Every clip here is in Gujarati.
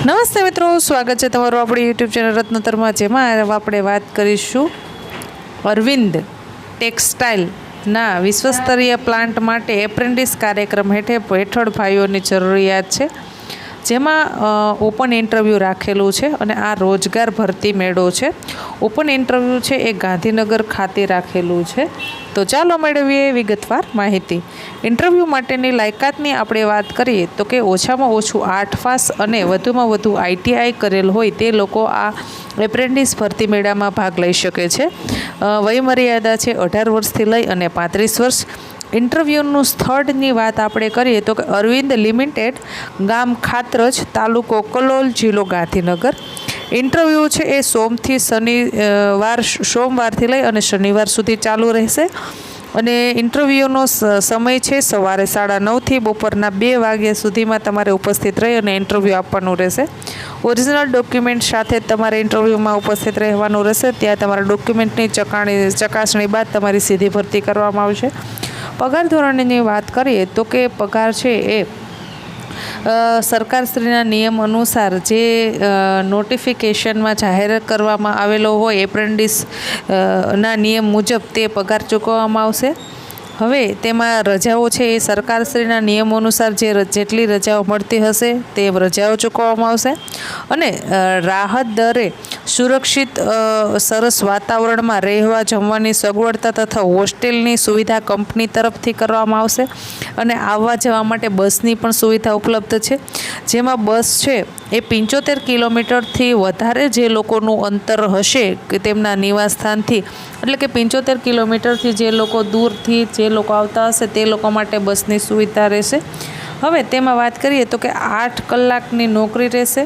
નમસ્તે મિત્રો, સ્વાગત છે તમારું આપણી યુટ્યુબ ચેનલ રત્નોત્તરમાં, જેમાં આપણે વાત કરીશું અરવિંદ ટેક્સટાઇલના વિશ્વસ્તરીય પ્લાન્ટ માટે એપ્રેન્ટિસ કાર્યક્રમ હેઠળ ભાઈઓની જરૂરિયાત છે, જેમાં ઓપન ઇન્ટરવ્યૂ રાખેલું છે અને આ રોજગાર ભરતી મેળો છે. ઓપન ઇન્ટરવ્યૂ છે એ ગાંધીનગર ખાતે રાખેલું છે. તો ચાલો મેળવીએ વિગતવાર માહિતી. ઇન્ટરવ્યૂ માટેની લાયકાતની આપણે વાત કરીએ તો કે ઓછામાં ઓછું 8 પાસ અને વધુમાં વધુ ITI કરેલ હોય તે લોકો આ એપ્રેન્ટિસ ભરતી મેળામાં ભાગ લઈ શકે છે. વયમર્યાદા છે 18 વર્ષથી લઈ અને 35 વર્ષ. ઇન્ટરવ્યૂનું સ્થળની વાત આપણે કરીએ તો કે અરવિંદ લિમિટેડ, ગામ ખાતરજ, તાલુકો કલોલ, જિલ્લો ગાંધીનગર. ઇન્ટરવ્યૂ છે એ સોમવારથી લઈ અને શનિવાર સુધી ચાલુ રહેશે અને ઇન્ટરવ્યૂનો સમય છે સવારે 9:30થી બપોરના 2 વાગ્યા સુધીમાં તમારે ઉપસ્થિત રહી અને ઇન્ટરવ્યૂ આપવાનું રહેશે. ઓરિજિનલ ડોક્યુમેન્ટ સાથે તમારે ઇન્ટરવ્યૂમાં ઉપસ્થિત રહેવાનું રહેશે. ત્યાં તમારા ડોક્યુમેન્ટની ચકાસણી બાદ તમારી સીધી ભરતી કરવામાં આવશે. પગાર ધોરણની વાત કરીએ તો કે પગાર છે એ સરકારશ્રીના નિયમ અનુસાર જે નોટિફિકેશનમાં જાહેર કરવામાં આવેલો હોય એપ્રેન્ટિસ ના નિયમ મુજબ તે પગાર ચૂકવવામાં આવશે. હવે તેમાં રજાઓ છે એ સરકારશ્રીના નિયમો અનુસાર જેટલી રજાઓ મળતી હશે તે રજાઓ ચૂકવવામાં આવશે અને રાહત દરે સુરક્ષિત સરસ વાતાવરણમાં રહેવા જમવાની સગવડતા તથા હોસ્ટેલની સુવિધા કંપની તરફથી કરવામાં આવશે અને આવવા જવા માટે બસની પણ સુવિધા ઉપલબ્ધ છે, જેમાં બસ છે એ 75 કિલોમીટરથી વધારે જે લોકોનું અંતર હશે કે તેમના નિવાસ સ્થાનથી, એટલે કે 75 કિલોમીટરથી જે લોકો દૂરથી જે લોકો આવતા હશે તે લોકો માટે બસની સુવિધા રહેશે. હવે તેમાં વાત કરીએ તો કે 8 કલાકની નોકરી રહેશે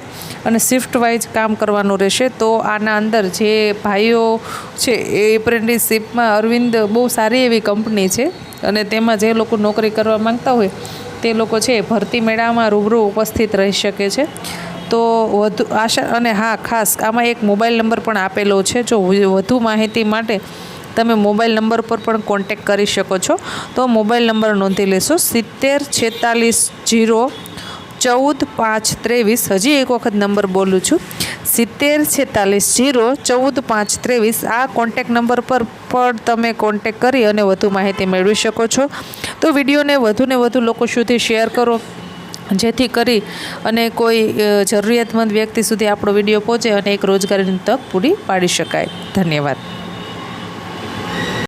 અને શિફ્ટ વાઇઝ કામ કરવાનું રહેશે. તો આના અંદર જે ભાઈઓ છે એ એપ્રેન્ટિસશીપમાં અરવિંદ બહુ સારી એવી કંપની છે અને તેમાં જે લોકો નોકરી કરવા માંગતા હોય તે લોકો છે ભરતી મેળામાં રૂબરૂ ઉપસ્થિત રહી શકે છે. તો વધુ આશા અને હા, ખાસ આમાં એક મોબાઈલ નંબર પણ આપેલો છે. જો વધુ માહિતી માટે તમે મોબાઈલ નંબર પર પણ કોન્ટેક કરી શકો છો. તો મોબાઈલ નંબર નોંધી લેશો 7046 014 523. હજી એક વખત નંબર બોલું છું, 7046 014 523. આ કોન્ટેક નંબર પર પણ તમે કોન્ટેક કરી અને વધુ માહિતી મેળવી શકો છો. તો વિડીયોને વધુને વધુ લોકો સુધી શેર કરો, જેથી કરી અને કોઈ જરૂરિયાતમંદ વ્યક્તિ સુધી આપણો વિડીયો પહોંચે અને એક રોજગારીની તક પૂરી પાડી શકાય. ધન્યવાદ.